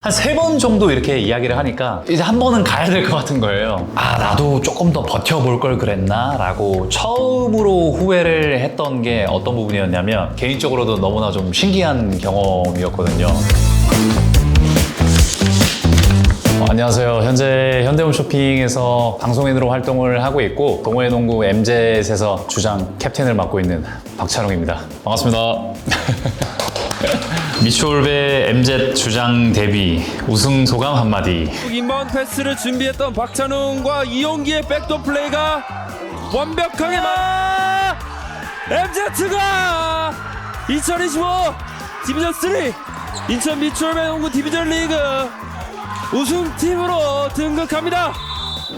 한 3번 정도 이렇게 이야기를 하니까 이제 한 번은 가야 될 것 같은 거예요. 아, 나도 조금 더 버텨볼 걸 그랬나? 라고 처음으로 후회를 했던 게 어떤 부분이었냐면 개인적으로도 너무나 좀 신기한 경험이었거든요. 안녕하세요. 현재 현대홈쇼핑에서 방송인으로 활동을 하고 있고 동호회농구 MZ에서 주장 캡틴을 맡고 있는 박찬웅입니다. 반갑습니다. 미추홀배 MZ 주장 데뷔 우승 소감 한마디. 인바운드 패스를 준비했던 박찬웅과 이용기의 백도어 플레이가 완벽하게 MZ가 2025 디비전 3 인천 미추홀배 농구 디비전 리그 우승팀으로 등극합니다.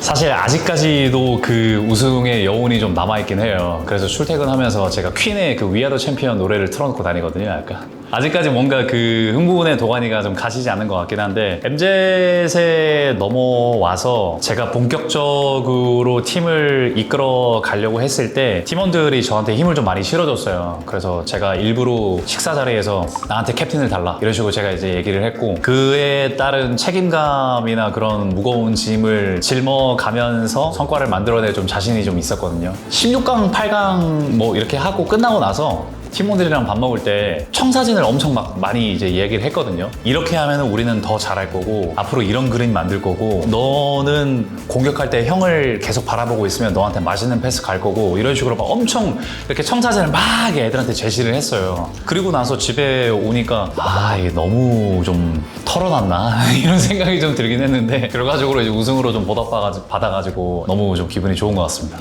사실 아직까지도 그 우승의 여운이 좀 남아있긴 해요. 그래서 출퇴근하면서 제가 퀸의 그 위아더 챔피언 노래를 틀어놓고 다니거든요. 약간 아직까지 뭔가 그 흥분의 도가니가 좀 가시지 않은 것 같긴 한데 MZ에 넘어와서 제가 본격적으로 팀을 이끌어 가려고 했을 때 팀원들이 저한테 힘을 좀 많이 실어줬어요. 그래서 제가 일부러 식사 자리에서 나한테 캡틴을 달라 이런 식으로 제가 이제 얘기를 했고 그에 따른 책임감이나 그런 무거운 짐을 짊어가면서 성과를 만들어낼 좀 자신이 좀 있었거든요. 16강, 8강 뭐 이렇게 하고 끝나고 나서 팀원들이랑 밥 먹을 때 청사진을 엄청 막 많이 이제 얘기를 했거든요. 이렇게 하면 우리는 더 잘할 거고 앞으로 이런 그림 만들 거고 너는 공격할 때 형을 계속 바라보고 있으면 너한테 맛있는 패스 갈 거고 이런 식으로 막 엄청 이렇게 청사진을 막 애들한테 제시를 했어요. 그리고 나서 집에 오니까 아 이게 너무 좀 털어놨나 이런 생각이 좀 들긴 했는데 결과적으로 이제 우승으로 좀 보답받아가지고 너무 좀 기분이 좋은 것 같습니다.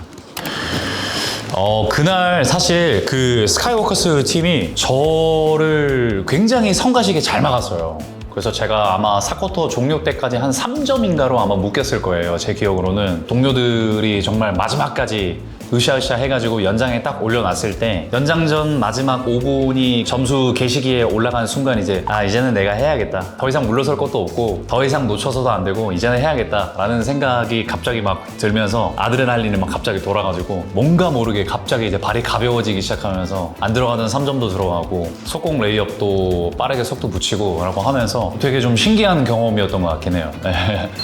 그날 사실 그 스카이워커스 팀이 저를 굉장히 성가시게 잘 막았어요. 그래서 제가 아마 4쿼터 종료 때까지 한 3점인가로 아마 묶였을 거예요. 제 기억으로는 동료들이 정말 마지막까지 으쌰으쌰 해가지고 연장에 딱 올려놨을 때 연장전 마지막 5분이 점수 게시기에 올라간 순간 이제는 내가 해야겠다. 더 이상 물러설 것도 없고 더 이상 놓쳐서도 안 되고 이제는 해야겠다 라는 생각이 갑자기 막 들면서 아드레날린이 막 갑자기 돌아가지고 뭔가 모르게 갑자기 이제 발이 가벼워지기 시작하면서 안 들어가던 3점도 들어가고 속공 레이업도 빠르게 속도 붙이고 라고 하면서 되게 좀 신기한 경험이었던 것 같긴 해요.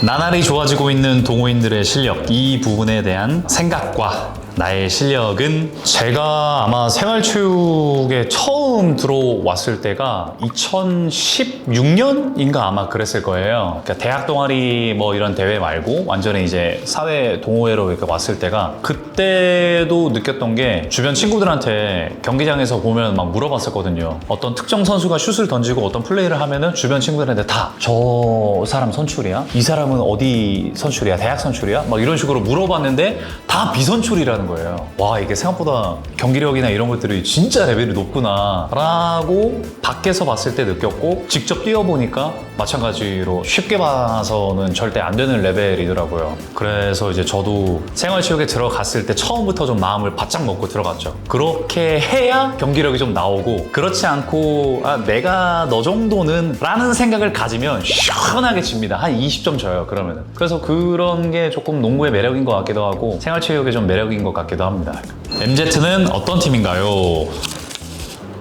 나날이 좋아지고 있는 동호인들의 실력 이 부분에 대한 생각과 나의 실력은 제가 아마 생활체육에 처음 들어왔을 때가 2016년인가 아마 그랬을 거예요. 그러니까 대학 동아리 뭐 이런 대회 말고 완전히 이제 사회 동호회로 이렇게 왔을 때가 그때도 느꼈던 게 주변 친구들한테 경기장에서 보면 막 물어봤었거든요. 어떤 특정 선수가 슛을 던지고 어떤 플레이를 하면은 주변 친구들한테 다 저 사람 선출이야? 이 사람은 어디 선출이야? 대학 선출이야? 막 이런 식으로 물어봤는데 다 비선출이라는 거예요. 와 이게 생각보다 경기력이나 이런 것들이 진짜 레벨이 높구나 라고 밖에서 봤을 때 느꼈고 직접 뛰어보니까 마찬가지로 쉽게 봐서는 절대 안 되는 레벨이더라고요. 그래서 이제 저도 생활체육에 들어갔을 때 처음부터 좀 마음을 바짝 먹고 들어갔죠. 그렇게 해야 경기력이 좀 나오고 그렇지 않고 아 내가 너 정도는 라는 생각을 가지면 시원하게 집니다. 한 20점 져요 그러면은. 그래서 그런 게 조금 농구의 매력인 것 같기도 하고 생활체육의 좀 매력인 것 같기도 합니다. MZ는 어떤 팀인가요?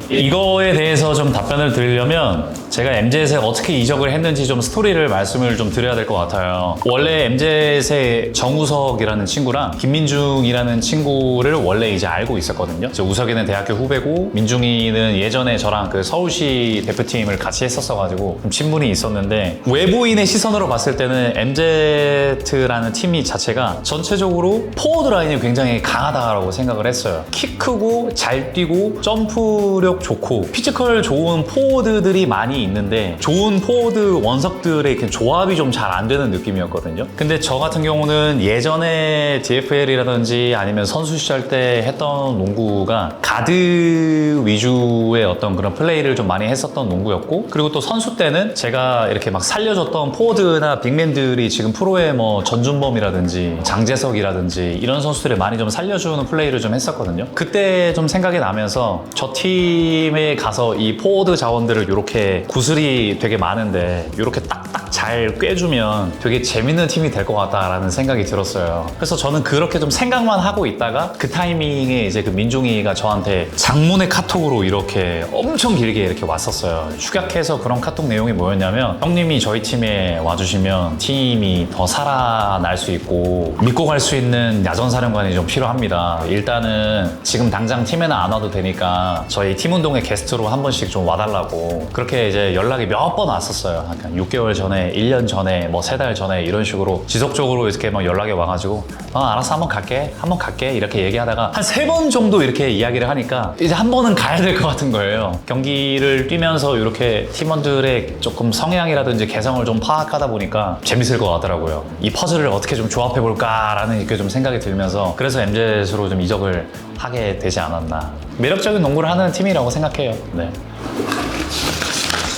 이거에 대해서 좀 답변을 드리려면 제가 MZ에 어떻게 이적을 했는지 좀 스토리를 말씀을 좀 드려야 될 것 같아요. 원래 MZ의 정우석이라는 친구랑 김민중이라는 친구를 원래 이제 알고 있었거든요. 우석이는 대학교 후배고 민중이는 예전에 저랑 그 서울시 대표팀을 같이 했었어가지고 좀 친분이 있었는데 외부인의 시선으로 봤을 때는 MZ라는 팀이 자체가 전체적으로 포워드 라인이 굉장히 강하다고 생각을 했어요. 키 크고 잘 뛰고 점프력 좋고 피지컬 좋은 포워드들이 많이 있는데 좋은 포워드 원석들의 이렇게 조합이 좀 잘 안 되는 느낌이었거든요. 근데 저 같은 경우는 예전에 DFL이라든지 아니면 선수 시절 때 했던 농구가 가드 위주의 어떤 그런 플레이를 좀 많이 했었던 농구였고 그리고 또 선수 때는 제가 이렇게 막 살려줬던 포워드나 빅맨들이 지금 프로의 뭐 전준범이라든지 장재석이라든지 이런 선수들을 많이 좀 살려주는 플레이를 좀 했었거든요. 그때 좀 생각이 나면서 저 팀에 가서 이 포워드 자원들을 이렇게 구슬이 되게 많은데 이렇게 딱딱 잘 꿰주면 되게 재밌는 팀이 될 것 같다라는 생각이 들었어요. 그래서 저는 그렇게 좀 생각만 하고 있다가 그 타이밍에 이제 그 민종이가 저한테 장문의 카톡으로 이렇게 엄청 길게 이렇게 왔었어요. 축약해서 그런 카톡 내용이 뭐였냐면, 형님이 저희 팀에 와주시면 팀이 더 살아날 수 있고 믿고 갈 수 있는 야전사령관이 좀 필요합니다. 일단은 지금 당장 팀에는 안 와도 되니까 저희 팀 운동회 게스트로 한 번씩 좀 와달라고, 그렇게 이제 연락이 몇 번 왔었어요. 약간 6개월 전에, 1년 전에, 뭐 3달 전에 이런 식으로 지속적으로 이렇게 막 연락이 와가지고 알았어, 한번 갈게 이렇게 얘기하다가 한 3번 정도 이렇게 이야기를 하니까 이제 한 번은 가야 될 것 같은 거예요. 경기를 뛰면서 이렇게 팀원들의 조금 성향이라든지 개성을 좀 파악하다 보니까 재밌을 것 같더라고요. 이 퍼즐을 어떻게 좀 조합해볼까라는 이렇게 좀 생각이 들면서, 그래서 MZ로 좀 이적을 하게 되지 않았나. 매력적인 농구를 하는 팀이라고 생각해요. 네.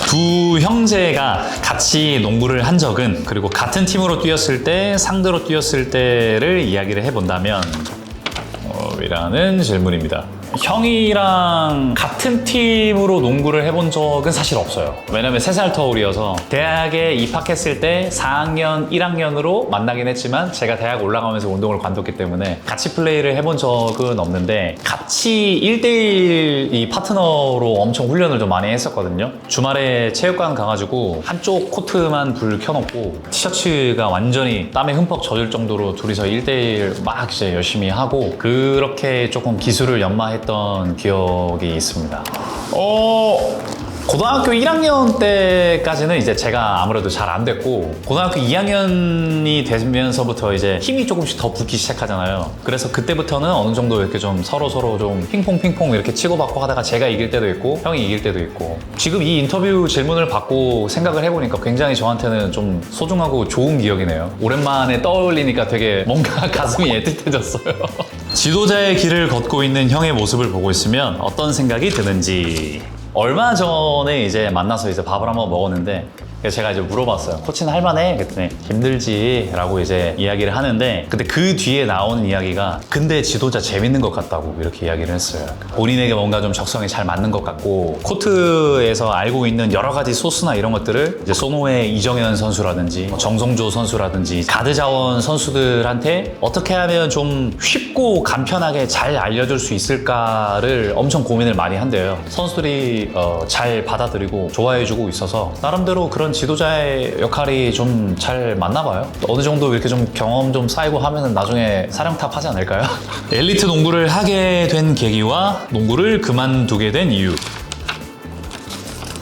두 형제가 같이 농구를 한 적은, 그리고 같은 팀으로 뛰었을 때, 상대로 뛰었을 때를 이야기를 해본다면 이라는 질문입니다. 형이랑 같은 팀으로 농구를 해본 적은 사실 없어요. 왜냐면 3살 터울이어서 대학에 입학했을 때 4학년, 1학년으로 만나긴 했지만 제가 대학 올라가면서 운동을 관뒀기 때문에 같이 플레이를 해본 적은 없는데, 같이 1대1 이 파트너로 엄청 훈련을 좀 많이 했었거든요. 주말에 체육관 가가지고 한쪽 코트만 불 켜놓고 티셔츠가 완전히 땀에 흠뻑 젖을 정도로 둘이서 1대1 막 이제 열심히 하고, 그렇게 조금 기술을 연마했던 기억이 있습니다. 고등학교 1학년 때까지는 이제 제가 아무래도 잘 안 됐고, 고등학교 2학년이 되면서부터 이제 힘이 조금씩 더 붙기 시작하잖아요. 그래서 그때부터는 어느 정도 이렇게 좀 서로 좀 핑퐁 이렇게 치고받고 하다가 제가 이길 때도 있고 형이 이길 때도 있고, 지금 이 인터뷰 질문을 받고 생각을 해보니까 굉장히 저한테는 좀 소중하고 좋은 기억이네요. 오랜만에 떠올리니까 되게 뭔가 가슴이 애틋해졌어요. 지도자의 길을 걷고 있는 형의 모습을 보고 있으면 어떤 생각이 드는지. 얼마 전에 이제 만나서 이제 밥을 한번 먹었는데, 제가 이제 물어봤어요. 코치는 할만해? 그랬더니 힘들지 라고 이제 이야기를 하는데, 근데 그 뒤에 나오는 이야기가 근데 지도자 재밌는 것 같다고 이렇게 이야기를 했어요. 본인에게 뭔가 좀 적성에 잘 맞는 것 같고, 코트에서 알고 있는 여러 가지 소스나 이런 것들을 이제 소노의 이정현 선수라든지 정성조 선수라든지 가드 자원 선수들한테 어떻게 하면 좀 쉽고 간편하게 잘 알려줄 수 있을까를 엄청 고민을 많이 한대요. 선수들이 잘 받아들이고 좋아해주고 있어서 나름대로 그런 지도자의 역할이 좀 잘 맞나 봐요. 어느 정도 이렇게 좀 경험 좀 쌓이고 하면은 나중에 사령탑 하지 않을까요? 엘리트 농구를 하게 된 계기와 농구를 그만두게 된 이유.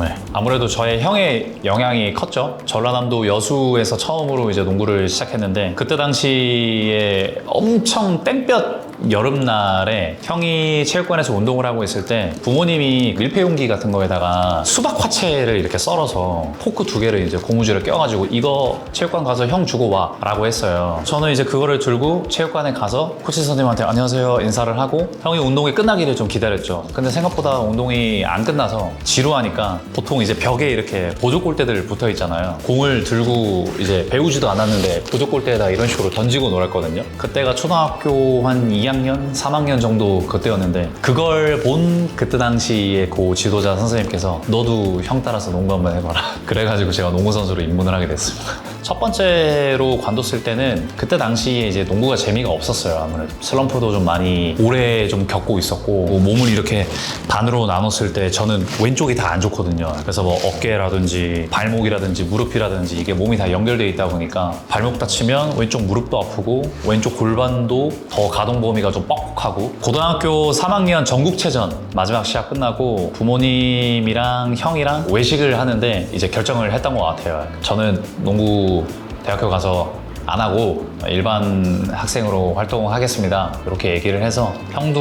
네. 아무래도 저의 형의 영향이 컸죠. 전라남도 여수에서 처음으로 이제 농구를 시작했는데, 그때 당시에 엄청 땡볕 여름날에 형이 체육관에서 운동을 하고 있을 때 부모님이 밀폐용기 같은 거에다가 수박 화채를 이렇게 썰어서 포크 2개를 이제 고무줄에 껴가지고 이거 체육관 가서 형 주고 와 라고 했어요. 저는 이제 그거를 들고 체육관에 가서 코치 선생님한테 안녕하세요 인사를 하고, 형이 운동이 끝나기를 좀 기다렸죠. 근데 생각보다 운동이 안 끝나서 지루하니까 보통 이제 벽에 이렇게 보조골대들 붙어 있잖아요. 공을 들고 이제 배우지도 않았는데 보조골대에다 이런 식으로 던지고 놀았거든요. 그때가 초등학교 한 2학년, 3학년 정도 그때였는데, 그걸 본 그때 당시에 고 지도자 선생님께서 너도 형 따라서 농구 한번 해봐라. 그래가지고 제가 농구 선수로 입문을 하게 됐습니다. 첫 번째로 관뒀을 때는 그때 당시에 이제 농구가 재미가 없었어요. 아무래도 슬럼프도 좀 많이 오래 좀 겪고 있었고, 몸을 이렇게 반으로 나눴을 때 저는 왼쪽이 다 안 좋거든요. 그래서 뭐 어깨라든지 발목이라든지 무릎이라든지 이게 몸이 다 연결되어 있다 보니까 발목 다치면 왼쪽 무릎도 아프고 왼쪽 골반도 더 가동 범위가 좀 뻑뻑하고, 고등학교 3학년 전국체전 마지막 시합 끝나고 부모님이랑 형이랑 외식을 하는데 이제 결정을 했던 것 같아요. 저는 농구 대학교 가서 안 하고 일반 학생으로 활동하겠습니다 이렇게 얘기를 해서, 형도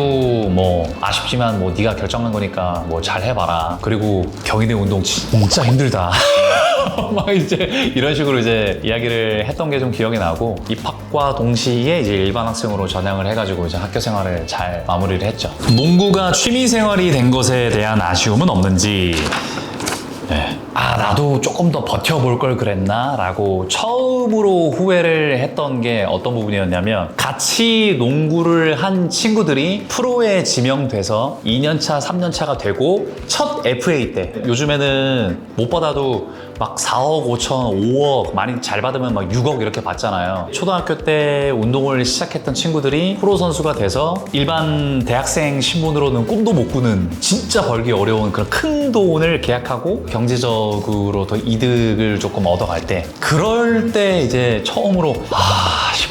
뭐 아쉽지만 뭐 네가 결정한 거니까 뭐 잘 해봐라, 그리고 경희대 운동 진짜 힘들다 막 이제 이런 식으로 이제 이야기를 했던 게 좀 기억이 나고, 입학과 동시에 이제 일반 학생으로 전향을 해가지고 이제 학교 생활을 잘 마무리를 했죠. 농구가 취미 생활이 된 것에 대한 아쉬움은 없는지. 네. 나도 조금 더 버텨볼 걸 그랬나? 라고 처음으로 후회를 했던 게 어떤 부분이었냐면 같이 농구를 한 친구들이 프로에 지명돼서 2년차, 3년차가 되고 첫 FA 때 요즘에는 못 받아도 막 4억 5천, 5억 많이 잘 받으면 막 6억 이렇게 받잖아요. 초등학교 때 운동을 시작했던 친구들이 프로 선수가 돼서 일반 대학생 신분으로는 꿈도 못 꾸는 진짜 벌기 어려운 그런 큰 돈을 계약하고 경제적으로 더 이득을 조금 얻어갈 때 그럴 때 이제 처음으로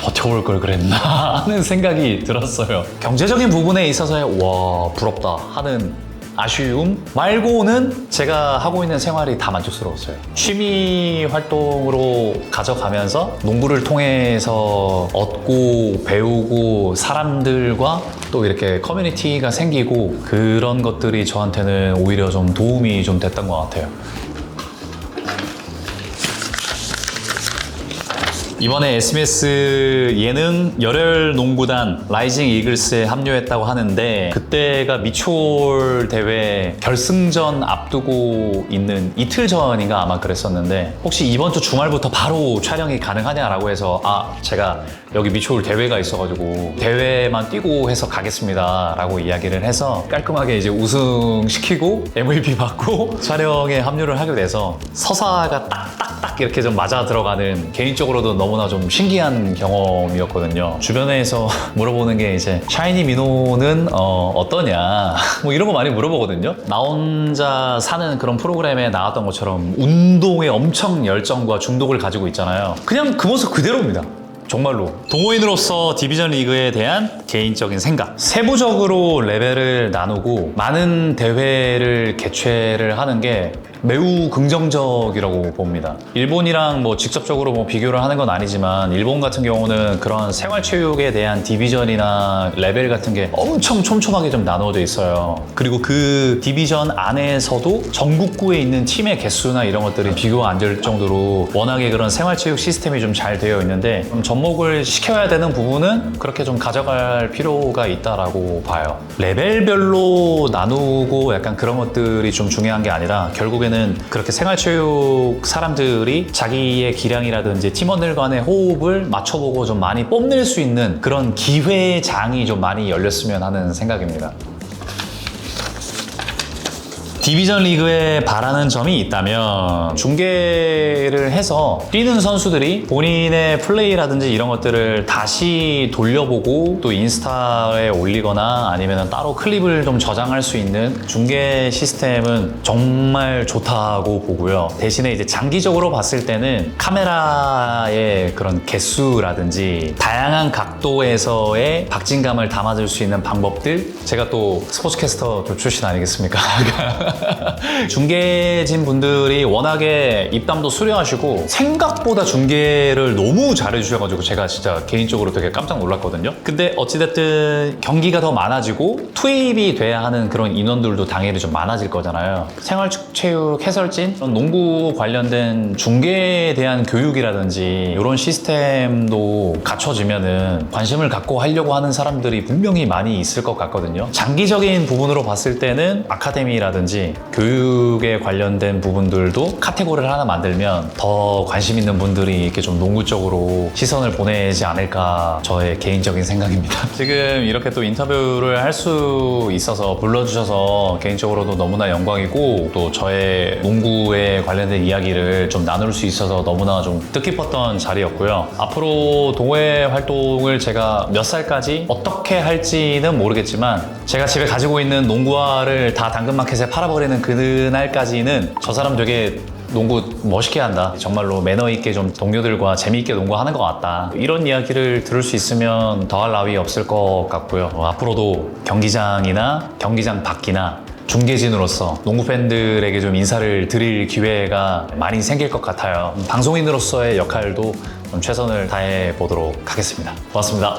버텨볼 걸 그랬나 하는 생각이 들었어요. 경제적인 부분에 있어서의 와 부럽다 하는 아쉬움 말고는 제가 하고 있는 생활이 다 만족스러웠어요. 취미 활동으로 가져가면서 농구를 통해서 얻고 배우고 사람들과 또 이렇게 커뮤니티가 생기고 그런 것들이 저한테는 오히려 좀 도움이 좀 됐던 것 같아요. 이번에 SBS 예능 열혈 농구단 라이징 이글스에 합류했다고 하는데 그때가 미추홀 대회 결승전 앞두고 있는 이틀 전인가 아마 그랬었는데 혹시 이번 주 주말부터 바로 촬영이 가능하냐라고 해서 제가 여기 미추홀 대회가 있어가지고 대회만 뛰고 해서 가겠습니다 라고 이야기를 해서 깔끔하게 이제 우승시키고 MVP 받고 촬영에 합류를 하게 돼서 서사가 딱딱딱 이렇게 좀 맞아 들어가는 개인적으로도 너무나 좀 신기한 경험이었거든요. 주변에서 물어보는 게 이제 샤이니 민호는 어떠냐 뭐 이런 거 많이 물어보거든요. 나 혼자 사는 그런 프로그램에 나왔던 것처럼 운동에 엄청 열정과 중독을 가지고 있잖아요. 그냥 그 모습 그대로입니다. 정말로 동호인으로서 디비전 리그에 대한 개인적인 생각 세부적으로 레벨을 나누고 많은 대회를 개최를 하는 게 매우 긍정적이라고 봅니다. 일본이랑 뭐 직접적으로 뭐 비교를 하는 건 아니지만 일본 같은 경우는 그런 생활체육에 대한 디비전이나 레벨 같은 게 엄청 촘촘하게 좀 나누어져 있어요. 그리고 그 디비전 안에서도 전국구에 있는 팀의 개수나 이런 것들이 비교가 안 될 정도로 워낙에 그런 생활체육 시스템이 좀 잘 되어 있는데 접목을 시켜야 되는 부분은 그렇게 좀 가져갈 필요가 있다라고 봐요. 레벨별로 나누고 약간 그런 것들이 좀 중요한 게 아니라 결국에는 그렇게 생활체육 사람들이 자기의 기량이라든지 팀원들 간의 호흡을 맞춰보고 좀 많이 뽐낼 수 있는 그런 기회장이 좀 많이 열렸으면 하는 생각입니다. 디비전 리그에 바라는 점이 있다면 중계를 해서 뛰는 선수들이 본인의 플레이라든지 이런 것들을 다시 돌려보고 또 인스타에 올리거나 아니면 따로 클립을 좀 저장할 수 있는 중계 시스템은 정말 좋다고 보고요. 대신에 이제 장기적으로 봤을 때는 카메라의 그런 개수라든지 다양한 각도에서의 박진감을 담아줄 수 있는 방법들, 제가 또 스포츠캐스터 출신 아니겠습니까? 중계진 분들이 워낙에 입담도 수려하시고 생각보다 중계를 너무 잘해주셔가지고 제가 진짜 개인적으로 되게 깜짝 놀랐거든요. 근데 어찌됐든 경기가 더 많아지고 투입이 돼야 하는 그런 인원들도 당연히 좀 많아질 거잖아요. 생활체육 해설진, 농구 관련된 중계에 대한 교육이라든지 이런 시스템도 갖춰지면은 관심을 갖고 하려고 하는 사람들이 분명히 많이 있을 것 같거든요. 장기적인 부분으로 봤을 때는 아카데미라든지 교육에 관련된 부분들도 카테고리를 하나 만들면 더 관심 있는 분들이 이렇게 좀 농구 쪽으로 시선을 보내지 않을까, 저의 개인적인 생각입니다. 지금 이렇게 또 인터뷰를 할 수 있어서 불러주셔서 개인적으로도 너무나 영광이고, 또 저의 농구에 관련된 이야기를 좀 나눌 수 있어서 너무나 좀 뜻깊었던 자리였고요. 앞으로 동호회 활동을 제가 몇 살까지 어떻게 할지는 모르겠지만 제가 집에 가지고 있는 농구화를 다 당근마켓에 팔아버리는 그날까지는 저 사람 되게 농구 멋있게 한다, 정말로 매너 있게 좀 동료들과 재미있게 농구하는 것 같다, 이런 이야기를 들을 수 있으면 더할 나위 없을 것 같고요. 앞으로도 경기장이나 경기장 밖이나 중계진으로서 농구 팬들에게 좀 인사를 드릴 기회가 많이 생길 것 같아요. 방송인으로서의 역할도 좀 최선을 다해 보도록 하겠습니다. 고맙습니다.